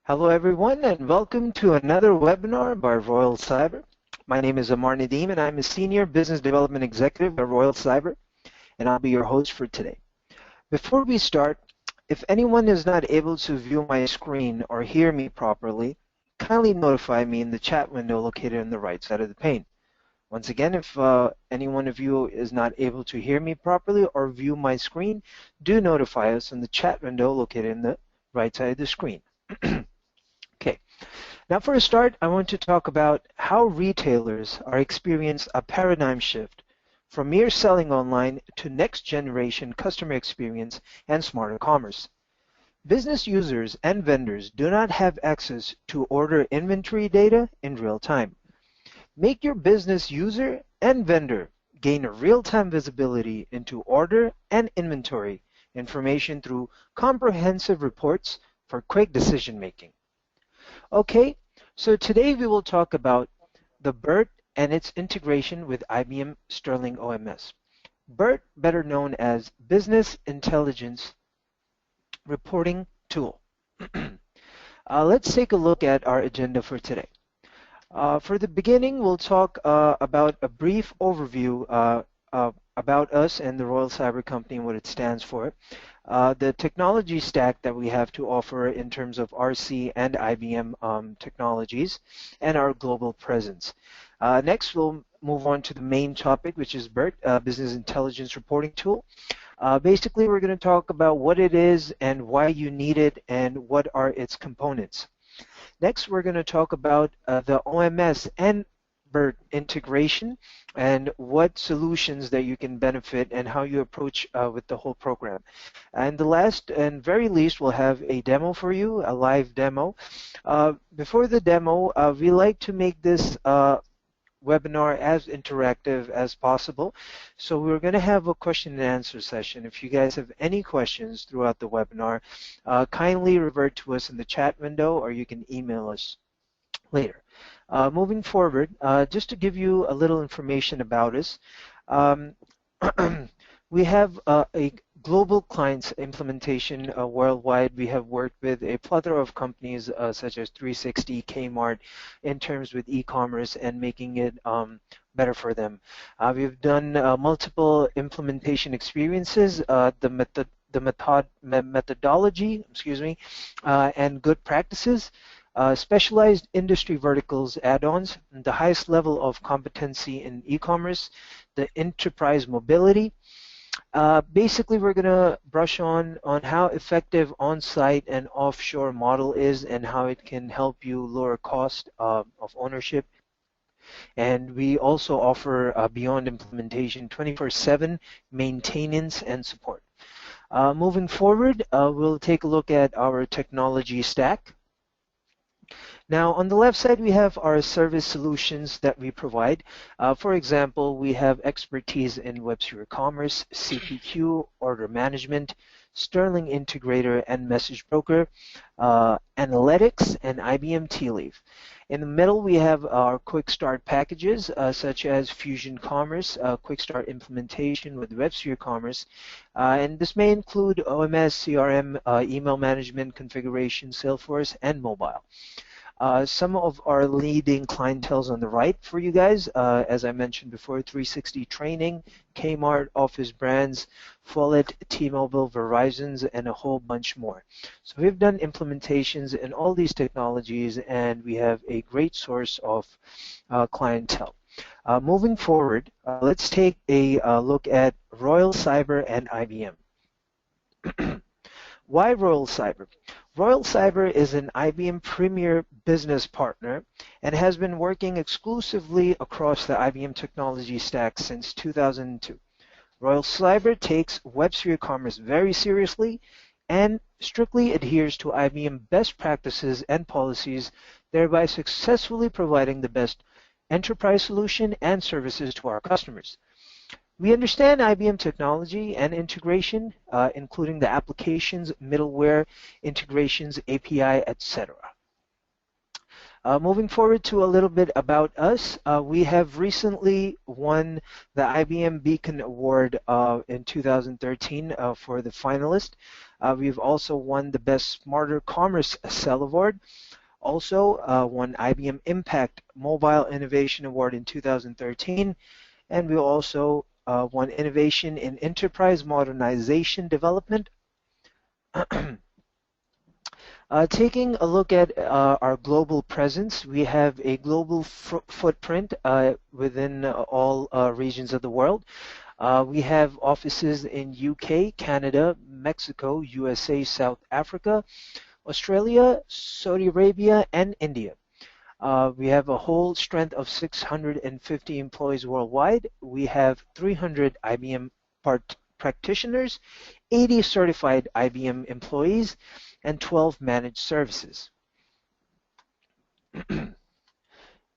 Hello everyone and welcome to another webinar by Royal Cyber. My name is Amar Nadeem and I'm a Senior Business Development Executive at Royal Cyber and I'll be your host for today. Before we start, if anyone is not able to view my screen or hear me properly, kindly notify me in the chat window located on the right side of the pane. Once again, if any one of you is not able to hear me properly or view my screen, do notify us in the chat window located in the right side of the screen. Okay, now for a start, I want to talk about how retailers are experiencing a paradigm shift from mere selling online to next generation customer experience and smarter commerce. Business users and vendors do not have access to order inventory data in real time. Make your business user and vendor gain a real-time visibility into order and inventory information through comprehensive reports for quick decision making. Okay, so today we will talk about the BIRT and its integration with IBM Sterling OMS. BIRT, better known as Business Intelligence Reporting Tool. Let's take a look at our agenda for today. For the beginning, we'll talk about a brief overview about us and the Royal Cyber Company and what it stands for. The technology stack that we have to offer in terms of RC and IBM technologies, and our global presence. Next, we'll move on to the main topic, which is BIRT, Business Intelligence Reporting Tool. Basically, we're going to talk about what it is and why you need it and what are its components. Next, we're going to talk about the OMS and BIRT integration and what solutions that you can benefit and how you approach with the whole program. And the last and very least, we'll have a demo for you, a live demo. Before the demo, we like to make this webinar as interactive as possible. So we're going to have a question and answer session. If you guys have any questions throughout the webinar, kindly revert to us in the chat window or you can email us later. Moving forward, just to give you a little information about us, we have a global clients implementation worldwide. We have worked with a plethora of companies such as 360, Kmart, in terms with e-commerce and making it better for them. We've done multiple implementation experiences, the methodology, and good practices. Specialized industry verticals add-ons, the highest level of competency in e-commerce, the enterprise mobility. Basically, we're going to brush on how effective on-site and offshore model is and how it can help you lower cost of ownership. And we also offer beyond implementation 24/7 maintenance and support. Moving forward, we'll take a look at our technology stack. Now, on the left side, we have our service solutions that we provide. For example, we have expertise in web serial commerce, CPQ, order management, Sterling Integrator and Message Broker, analytics, and IBM Tea-Leaf. In the middle, we have our quick start packages, such as Fusion Commerce, quick start implementation with web serial commerce. And this may include OMS, CRM, email management, configuration, Salesforce, and mobile. Some of our leading clienteles on the right for you guys, as I mentioned before, 360 Training, Kmart, Office Brands, Follett, T-Mobile, Verizon's, and a whole bunch more. So we've done implementations in all these technologies, and we have a great source of clientele. Moving forward, let's take a look at Royal Cyber and IBM. Why Royal Cyber? Royal Cyber is an IBM premier business partner and has been working exclusively across the IBM technology stack since 2002. Royal Cyber takes web serial commerce very seriously and strictly adheres to IBM best practices and policies, thereby successfully providing the best enterprise solution and services to our customers. We understand IBM technology and integration, including the applications, middleware, integrations, API, etc. Moving forward to a little bit about us, we have recently won the IBM Beacon Award in 2013 for the finalist. We've also won the Best Smarter Commerce Cell Award. Also won IBM Impact Mobile Innovation Award in 2013. And we also won Innovation in Enterprise Modernization Development. Taking a look at our global presence, we have a global footprint within all regions of the world. We have offices in UK, Canada, Mexico, USA, South Africa, Australia, Saudi Arabia, and India. We have a whole strength of 650 employees worldwide. We have 300 IBM practitioners, 80 certified IBM employees, and 12 managed services.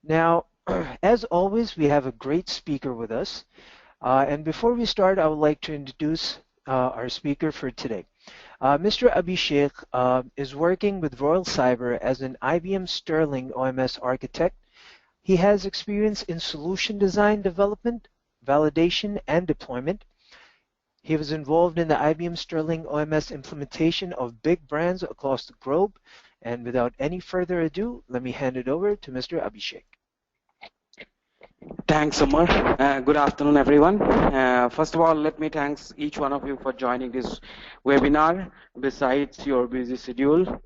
Now, as always, we have a great speaker with us. And before we start, I would like to introduce our speaker for today. Mr. Abhishek is working with Royal Cyber as an IBM Sterling OMS architect. He has experience in solution design development, validation, and deployment. He was involved in the IBM Sterling OMS implementation of big brands across the globe. And without any further ado, let me hand it over to Mr. Abhishek. Thanks, Omar. Good afternoon, everyone. First of all, let me thank each one of you for joining this webinar besides your busy schedule.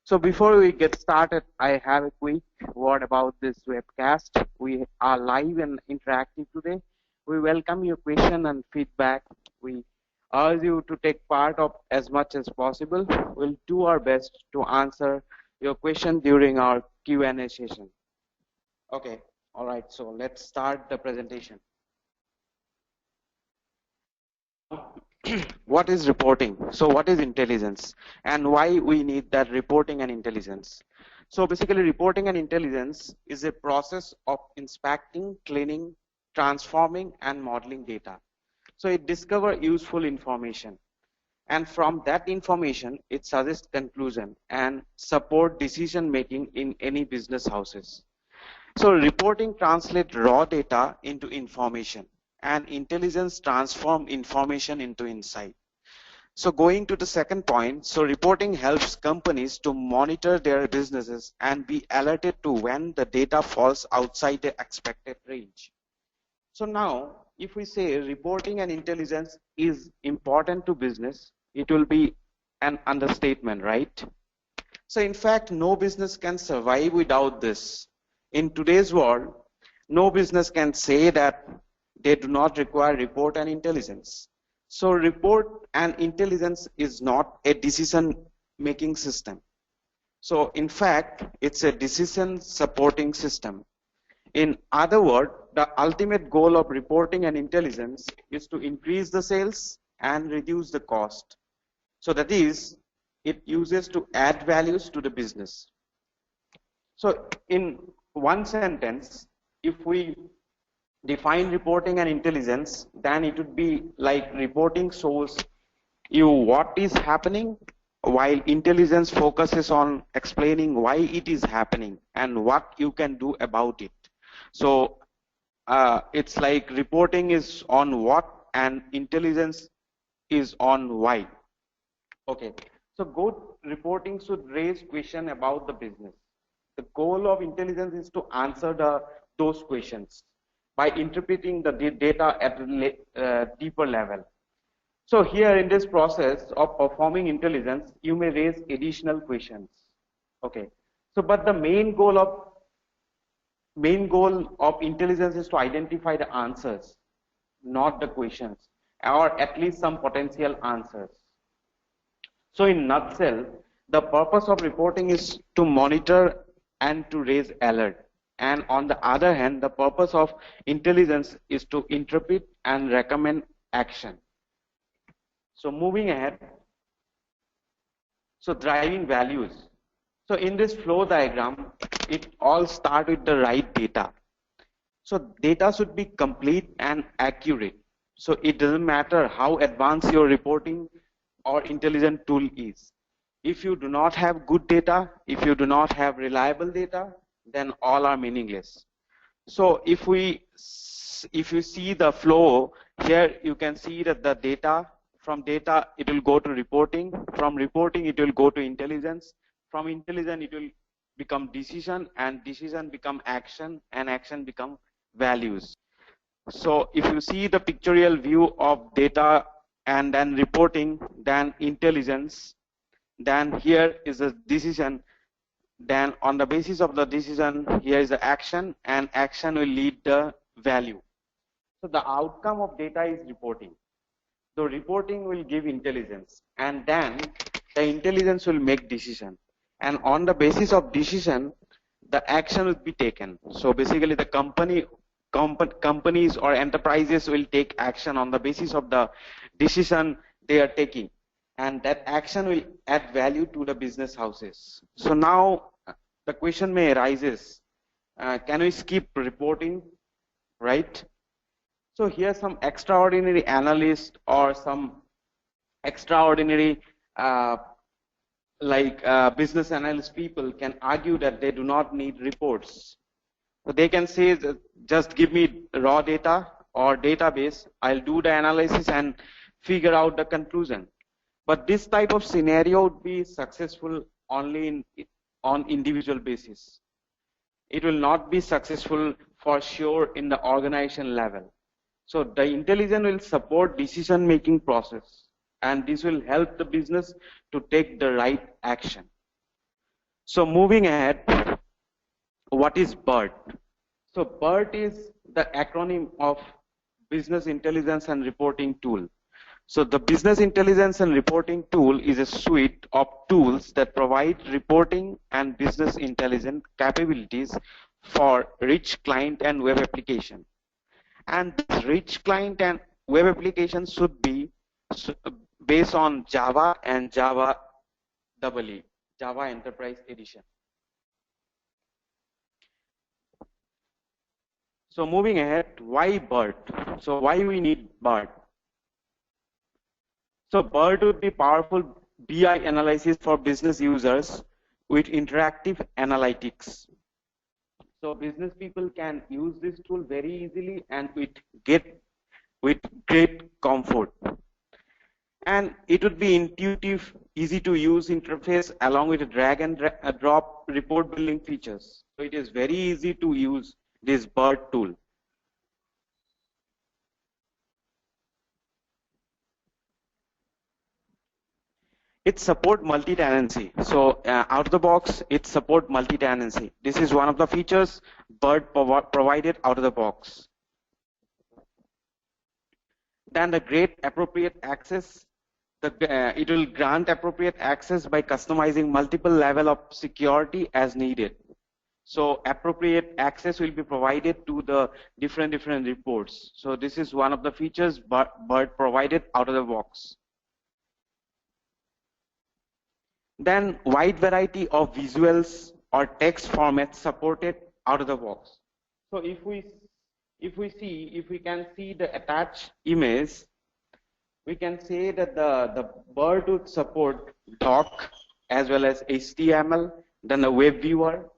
So before we get started, I have a quick word about this webcast. We are live and interactive today. We welcome your question and feedback. We urge you to take part of as much as possible. We'll do our best to answer your question during our Q&A session. Okay. All right, so let's start the presentation. What is reporting? So what is intelligence and why we need that reporting and intelligence? So basically reporting and intelligence is a process of inspecting, cleaning, transforming and modeling data. So it discovers useful information and from that information it suggests conclusion and support decision making in any business houses. So reporting translates raw data into information and intelligence transforms information into insight. So going to the second point, so reporting helps companies to monitor their businesses and be alerted to when the data falls outside the expected range. So now, if we say reporting and intelligence is important to business, it will be an understatement, right? So in fact, no business can survive without this. In today's world, no business can say that they do not require report and intelligence. So report and intelligence is not a decision-making system. So in fact, it's a decision supporting system. In other words, the ultimate goal of reporting and intelligence is to increase the sales and reduce the cost. So that is, it uses to add values to the business. So in one sentence, if we define reporting and intelligence, then it would be like reporting shows you what is happening, while intelligence focuses on explaining why it is happening and what you can do about it. So it's like reporting is on what and intelligence is on why. Okay, so good reporting should raise question about the business. The goal of intelligence is to answer those questions by interpreting the data at a deeper level. So here in this process of performing intelligence, you may raise additional questions. Okay. So but the main goal of intelligence is to identify the answers, not the questions, or at least some potential answers. So in nutshell, the purpose of reporting is to monitor and to raise alert, and on the other hand, the purpose of intelligence is to interpret and recommend action. So moving ahead, so driving values. So in this flow diagram, it all starts with the right data. So data should be complete and accurate. So it doesn't matter how advanced your reporting or intelligent tool is. If you do not have good data, if you do not have reliable data, then all are meaningless. So if you see the flow here, you can see that the from data it will go to reporting, from reporting it will go to intelligence, from intelligence it will become decision, and decision become action, and action become values. So if you see the pictorial view of data and then reporting, then intelligence, then here is a decision, then on the basis of the decision, here is the action, and action will lead the value. So the outcome of data is reporting. So reporting will give intelligence, and then the intelligence will make decision. And on the basis of decision, the action will be taken. So basically the companies or enterprises will take action on the basis of the decision they are taking, and that action will add value to the business houses. So now the question may arises, can we skip reporting, right? So here some extraordinary analysts or some extraordinary business analyst people can argue that they do not need reports. So they can say that just give me raw data or database, I'll do the analysis and figure out the conclusion. But this type of scenario would be successful only on individual basis. It will not be successful for sure in the organization level. So the intelligence will support decision making process, and this will help the business to take the right action. So moving ahead, what is BIRT? So BIRT is the acronym of Business Intelligence and Reporting Tool. So the Business Intelligence and Reporting Tool is a suite of tools that provide reporting and business intelligence capabilities for rich client and web application. And this rich client and web application should be based on Java and Java EE, Java Enterprise Edition. So moving ahead, why BIRT? So why we need BIRT? So BIRT would be powerful BI analysis for business users with interactive analytics. So business people can use this tool very easily and with great comfort. And it would be intuitive, easy to use interface along with a drag and drop report building features. So it is very easy to use this BIRT tool. It support multi-tenancy. So out of the box, it support multi-tenancy. This is one of the features BIRT provided out of the box. Then the great appropriate access. It will grant appropriate access by customizing multiple level of security as needed. So appropriate access will be provided to the different reports. So this is one of the features BIRT provided out of the box. Then wide variety of visuals or text formats supported out of the box. So if we can see the attached image, we can say that the BIRT would support doc as well as HTML, then the web viewer,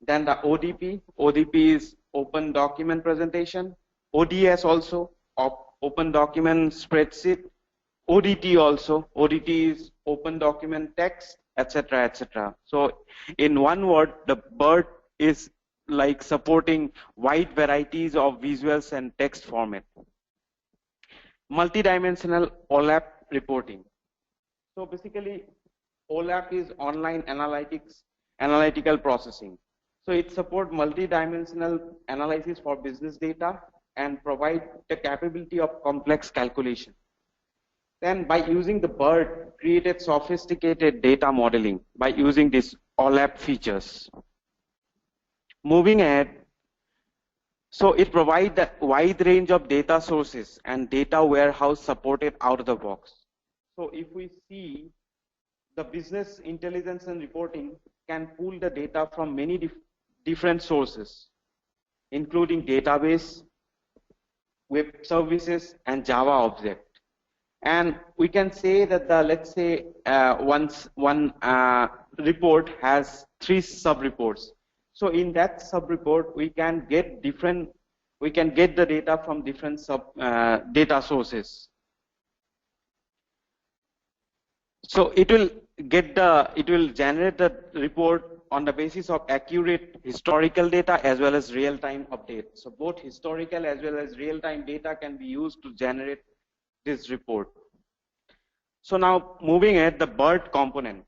then the ODP. ODP is open document presentation, ODS also, open document spreadsheet, ODT also. ODT is open document text, etc., etc. So in one word, the BIRT is like supporting wide varieties of visuals and text format. Multidimensional OLAP reporting. So basically, OLAP is online analytical processing. So it supports multidimensional analysis for business data and provide the capability of complex calculation. Then by using the BIRT, created sophisticated data modeling by using these OLAP features. Moving ahead, so it provides a wide range of data sources and data warehouse supported out of the box. So if we see the business intelligence and reporting can pull the data from many different sources, including database, web services, and Java object. And we can say that let's say one report has 3 sub-reports. So in that sub report, we can get the data from different data sources. So it will generate the report on the basis of accurate historical data as well as real-time updates. So both historical as well as real-time data can be used to generate this report. So now moving at the BIRT component.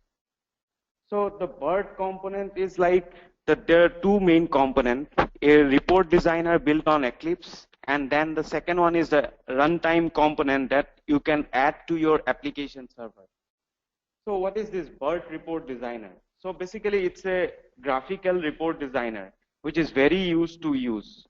So the BIRT component is like there are two main components: a report designer built on Eclipse, and then the second one is the runtime component that you can add to your application server. So what is this BIRT report designer? So basically it's a graphical report designer which is very used to use.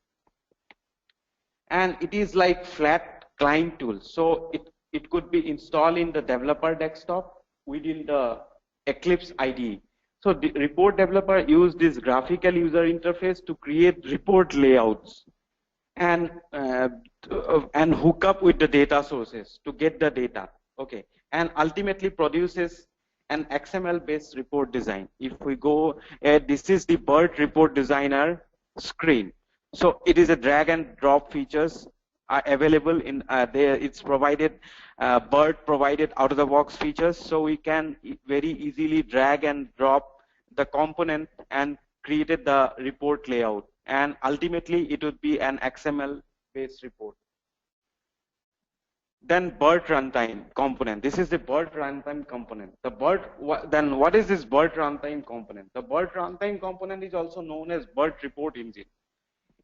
And it is like flat client tool. So it could be installed in the developer desktop within the Eclipse IDE. So the report developer use this graphical user interface to create report layouts and hook up with the data sources to get the data. Okay, and ultimately produces an XML-based report design. If we go, this is the BIRT report designer screen. So it is a drag and drop features are available in there. It's provided, BIRT provided out of the box features, so we can very easily drag and drop the component and created the report layout. And ultimately it would be an XML-based report. Then BIRT runtime component. This is the BIRT runtime component. Then what is this BIRT runtime component? The BIRT runtime component is also known as BIRT report engine.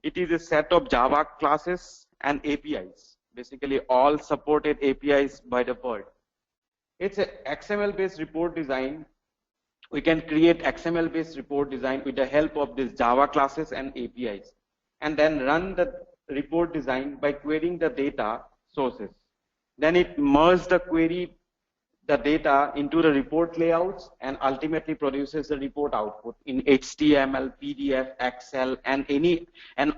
It is a set of Java classes and APIs, basically all supported APIs by the BIRT. It's an XML-based report design. We can create XML-based report design with the help of these Java classes and APIs, and then run the report design by querying the data sources. Then it merges the data into the report layouts and ultimately produces the report output in HTML, PDF, Excel, and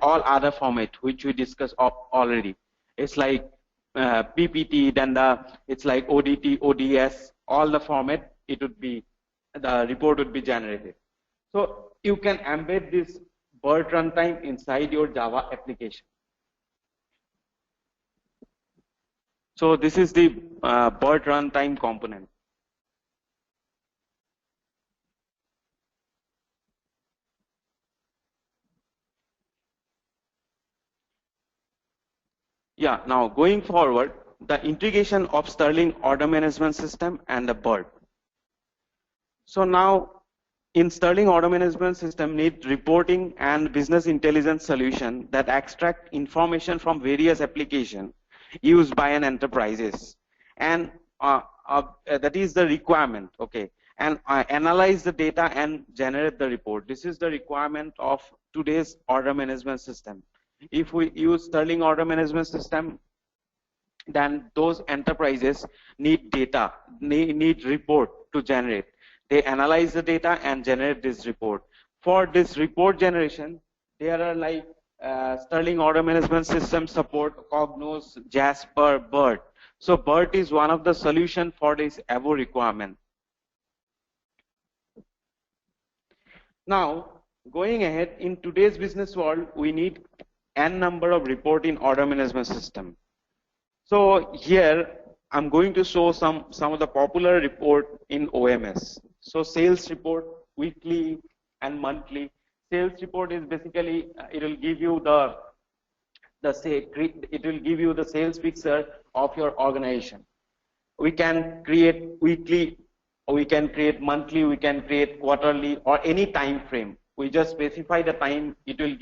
all other format which we discussed already. It's like PPT, then it's like ODT, ODS, all the format the report would be generated. So you can embed this BIRT runtime inside your Java application. So this is the BIRT runtime component. Yeah, now going forward, the integration of Sterling order management system and the BIRT. So now in Sterling order management system need reporting and business intelligence solution that extract information from various applications used by an enterprises, and that is the requirement. Okay, and analyze the data and generate the report. This is the requirement of today's order management system. If we use Sterling order management system, then those enterprises need data, need report to generate. They analyze the data and generate this report. For this report generation, there are like Sterling order management system support Cognos, Jasper, BIRT. So BIRT is one of the solution for this above requirement. Now going ahead, in today's business world, we need n number of report in order management system. So here I'm going to show some of the popular report in OMS. So sales report, weekly and monthly. Sales report is basically it will give you the sales picture of your organization. We can create weekly, we can create monthly, we can create quarterly, or any time frame. We just specify the time. It will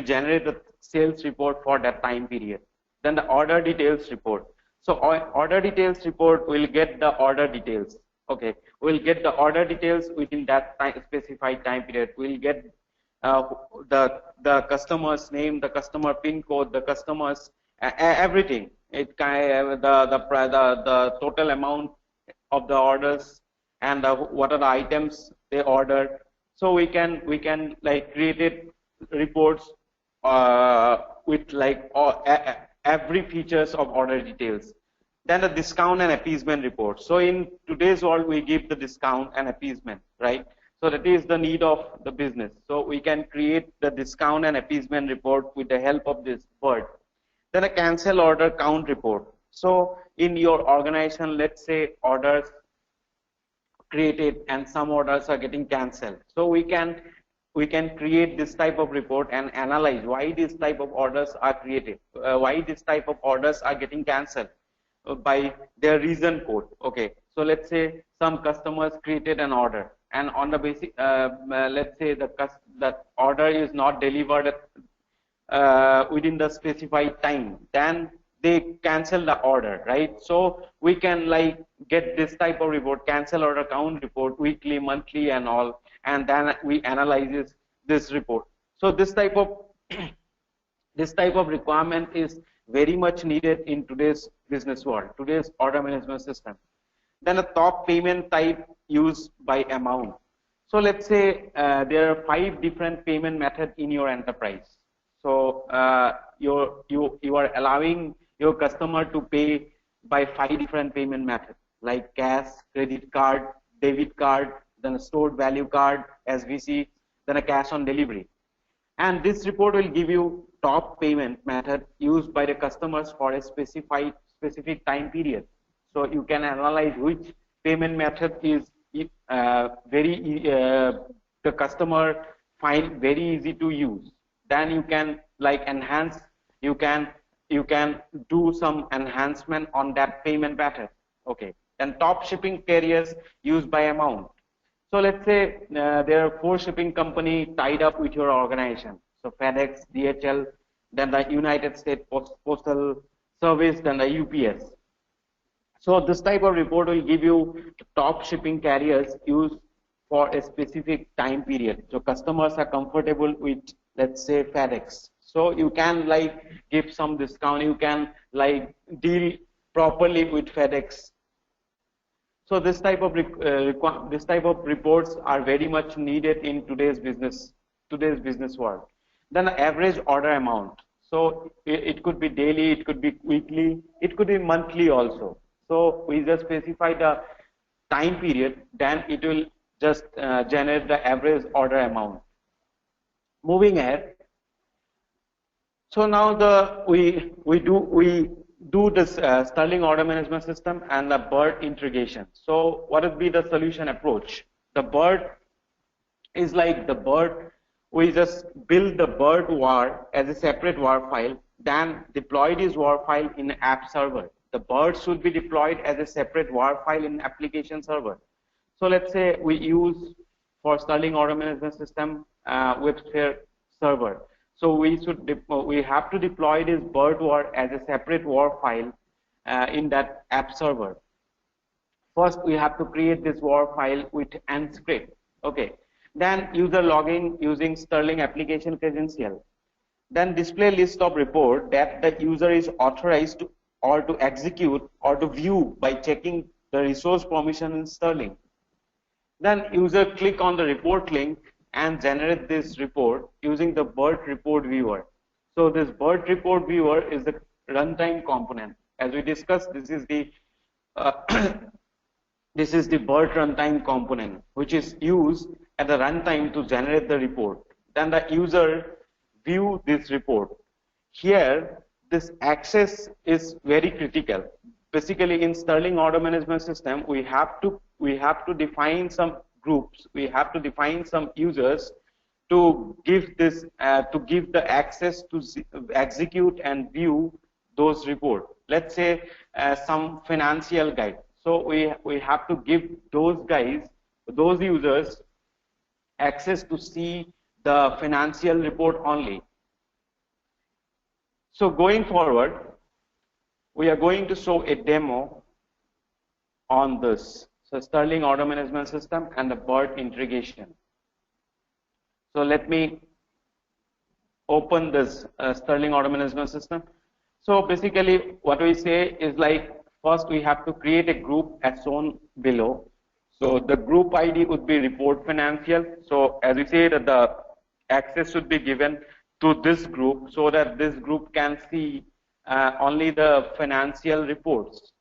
generate the sales report for that time period. Then the order details report. So order details report will get the order details. Okay, we'll get the order details within that specified time period. We'll get the customer's name, the customer pin code, the customer's everything. It the total amount of the orders and what are the items they ordered. So we can like create reports with like every features of order details. Then the discount and appeasement report. So in today's world, we give the discount and appeasement, right? So that is the need of the business. So we can create the discount and appeasement report with the help of this BIRT. Then a cancel order count report. So in your organization, let's say orders created and some orders are getting cancelled. So we can create this type of report and analyze why this type of orders are created, why this type of orders are getting cancelled by their reason code. Okay, so let's say some customers created an order, and on the basic, let's say that order is not delivered within the specified time, then they cancel the order, right? So we can like get this type of report, cancel order count report, weekly, monthly, and all, and then we analyze this report. So this type of this type of requirement is very much needed in today's business world, today's order management system. Then a top payment type used by amount. So let's say there are 5 different payment methods in your enterprise. So you are allowing your customer to pay by 5 different payment methods like cash, credit card, debit card, then a stored value card, SVC, then a cash on delivery. And this report will give you top payment method used by the customers for a specific time period. So you can analyze which payment method is the customer find very easy to use. Then you can like enhance, you can do some enhancement on that payment method. Okay. Then top shipping carriers used by amount. So let's say there are 4 shipping companies tied up with your organization. So FedEx, DHL, then the United States Postal Service, then the UPS. So this type of report will give you top shipping carriers used for a specific time period. So customers are comfortable with, let's say, FedEx. So you can like give some discount, you can like deal properly with FedEx. So this type of reports are very much needed in today's business world. Then the average order amount. So it could be daily, it could be weekly, it could be monthly also. So we just specify the time period, then it will just generate the average order amount. Moving ahead. So now we do this Sterling order management system and the BIRT integration. So what would be the solution approach? The BIRT is like the BIRT. We just build the BIRT war as a separate war file, then deploy this war file in app server. The BIRT should be deployed as a separate war file in application server. So let's say we use for Sterling order management system WebSphere server. So we have to deploy this BIRT war as a separate war file in that app server. First, we have to create this war file with N script. Okay. Then user login using Sterling application credential. Then display list of report that the user is authorized to or to execute or to view by checking the resource permission in Sterling. Then user click on the report link and generate this report using the BIRT report viewer. So this BIRT report viewer is the runtime component. As we discussed, this is the this is the BIRT runtime component, which is used at the runtime to generate the report. Then the user view this report. Here, this access is very critical. Basically, in Sterling order management system, we have to define some groups. We have to define some users to give this the access to execute and view those reports. Let's say some financial guide. So we have to give those guys, those users, access to see the financial report only. So going forward, we are going to show a demo on this. So Sterling order management system and the BIRT integration. So let me open this Sterling order management system. So basically what we say is like, first we have to create a group as shown below. So the group ID would be report financial. So as we say that the access should be given to this group so that this group can see only the financial reports.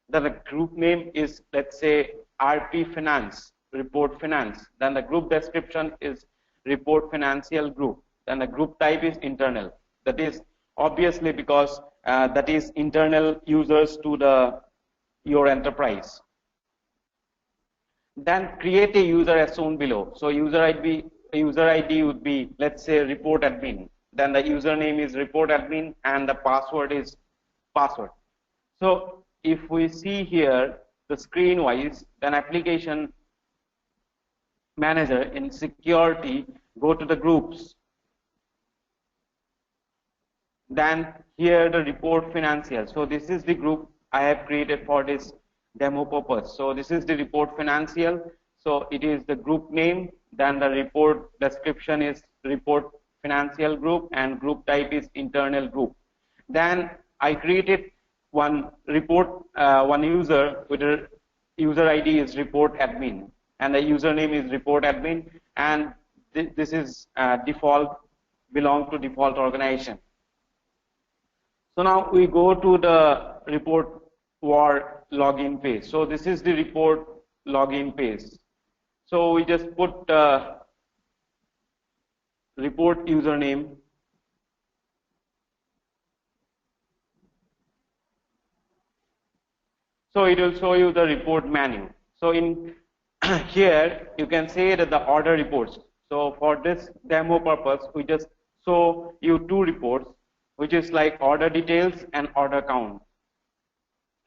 The group name is, let's say, RP Finance. report finance. Then the group description is report financial group. Then the group type is internal. That is obviously because that is internal users to the your enterprise. Then create a user as shown below. So user ID would be, let's say, report admin. Then the username is report admin and the password is password. So if we see here the screen wise, then application manager in security, go to the groups. Then here the report financial. So this is the group I have created for this demo purpose. So this is the report financial. So it is the group name. Then the report description is report financial group and group type is internal group. Then I created one report, one user with a user ID is report admin and the username is report admin, and this is default, belong to default organization. So now we go to the report war login page. So this is the report login page. So we just put report username. So it will show you the report menu. So in here you can say that the order reports. So for this demo purpose, we just show you two reports, which is like order details and order count.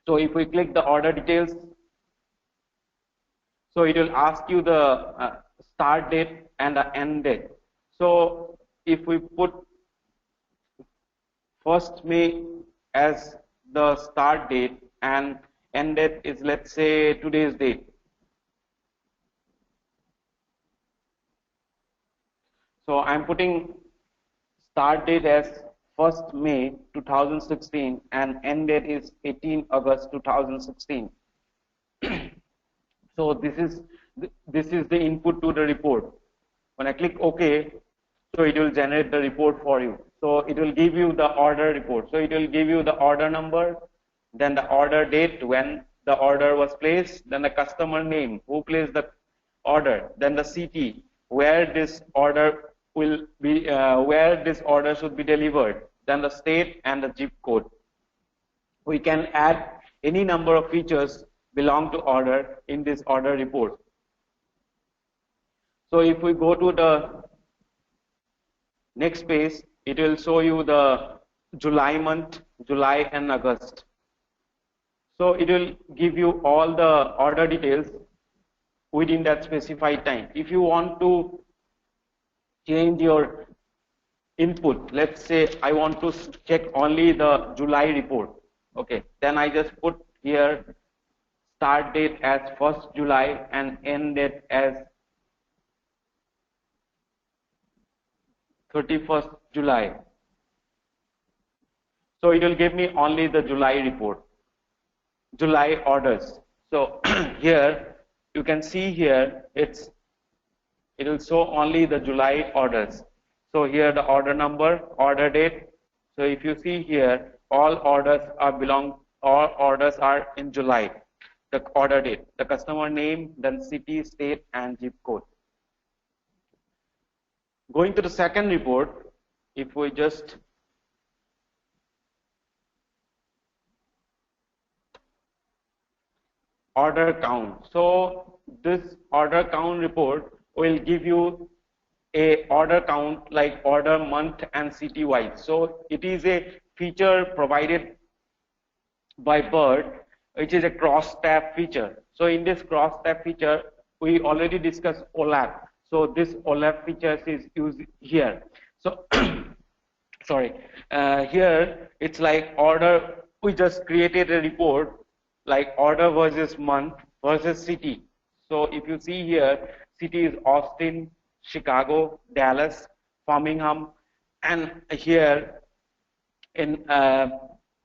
So if we click the order details, so it will ask you the start date and the end date. So if we put 1st May as the start date and end date is, let's say, today's date. So I'm putting start date as 1st May 2016 and end date is 18 August 2016. So this is the input to the report. When I click OK, so it will generate the report for you. So it will give you the order report. So it will give you the order number, then the order date when the order was placed, then the customer name, who placed the order, then the city, where this order will be, where this order should be delivered, then the state and the zip code. We can add any number of features belong to order in this order report. So if we go to the next page, it will show you the July month, July and August. So it will give you all the order details within that specified time. If you want to change your input, let's say I want to check only the July report, okay, then I just put here start date as 1st July and end date as 31st July. So it will give me only the July report, July orders. So here you can see here it will show only the July orders. So here the order number, order date. So if you see here, all orders are in July. The order date, the customer name, then city, state, and zip code. Going to the second report, if we just order count. So this order count report will give you a order count like order month and city wise. So it is a feature provided by BIRT, which is a cross tab feature. So in this cross tab feature, we already discussed OLAP. So this OLAP feature is used here. So sorry, here it's like order. We just created a report like order versus month versus city. So if you see here, city is Austin, Chicago, Dallas, Birmingham, and here in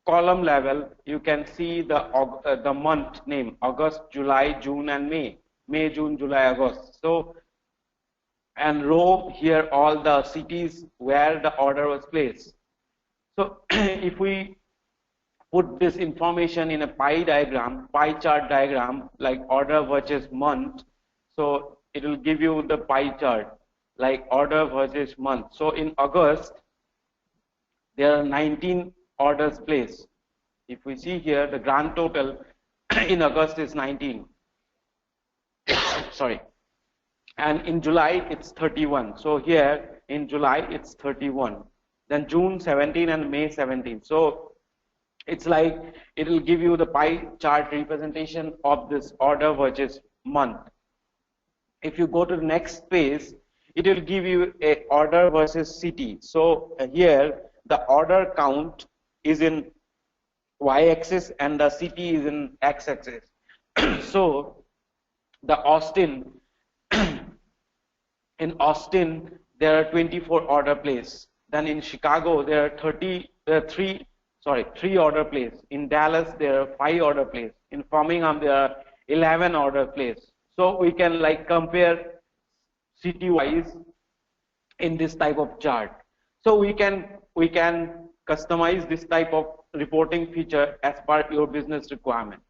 column level you can see the month name: August, July, June, and May. May, June, July, August. So and row here all the cities where the order was placed. So if we put this information in a pie chart diagram, like order versus month. So it will give you the pie chart, like order versus month. So in August, there are 19 orders placed. If we see here, the grand total in August is 19. Sorry. And in July, it's 31. So here in July, it's 31. Then June 17 and May 17. So it's like it will give you the pie chart representation of this order versus month. If you go to the next page, it will give you a order versus city. So here the order count is in y-axis and the city is in x-axis. So the Austin, in Austin there are 24 order places. Then in Chicago there are three order places. In Dallas there are 5 order places. In Birmingham there are 11 order places. So we can like compare city wise in this type of chart. So we can customize this type of reporting feature as per your business requirement.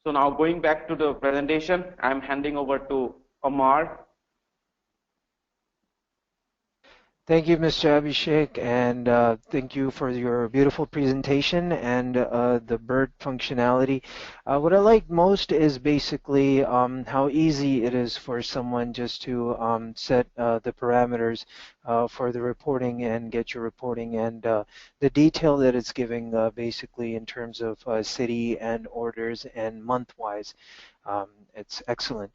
So now going back to the presentation, I'm handing over to Amar. Thank you, Mr. Abhishek, and thank you for your beautiful presentation and the BIRT functionality. What I like most is basically how easy it is for someone just to set the parameters for the reporting and get your reporting, and the detail that it's giving basically in terms of city and orders and month-wise. It's excellent.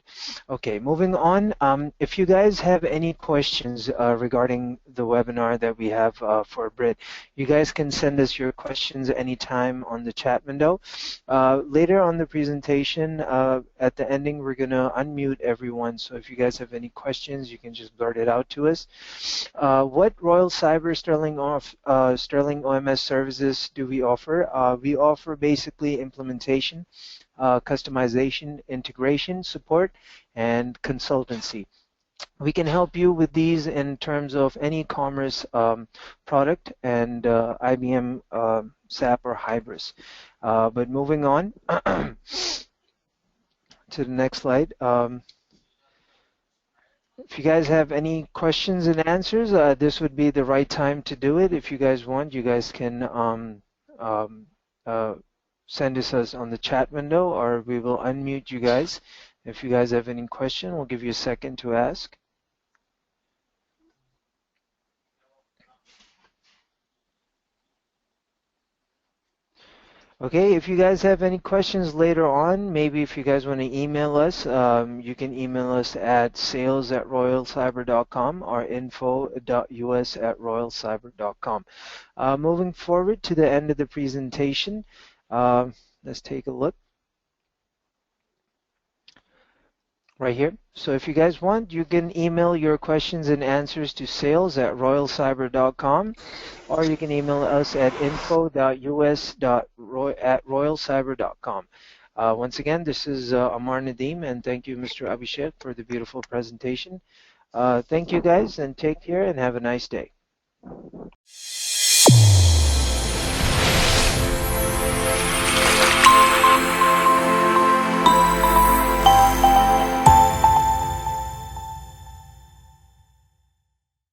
Okay, moving on. If you guys have any questions regarding the webinar that we have for BIRT, you guys can send us your questions anytime on the chat window. Later on the presentation, at the ending, we're going to unmute everyone. So if you guys have any questions, you can just blurt it out to us. What Royal Cyber Sterling OMS services do we offer? We offer basically implementation, customization, integration, support, and consultancy. We can help you with these in terms of any commerce product and IBM, SAP, or Hybris. But moving on to the next slide. If you guys have any questions and answers, this would be the right time to do it. If you guys want, you guys can send us on the chat window, or we will unmute you guys. If you guys have any question, we'll give you a second to ask. Okay, if you guys have any questions later on, maybe if you guys want to email us, you can email us at sales@royalcyber.com or info.us@royalcyber.com. Moving forward to the end of the presentation, let's take a look right here. So if you guys want, you can email your questions and answers to sales@royalcyber.com, or you can email us at info.us@royalcyber.com. Once again, this is Amar Nadeem, and thank you, Mr. Abhishek, for the beautiful presentation. Thank you, guys, and take care and have a nice day.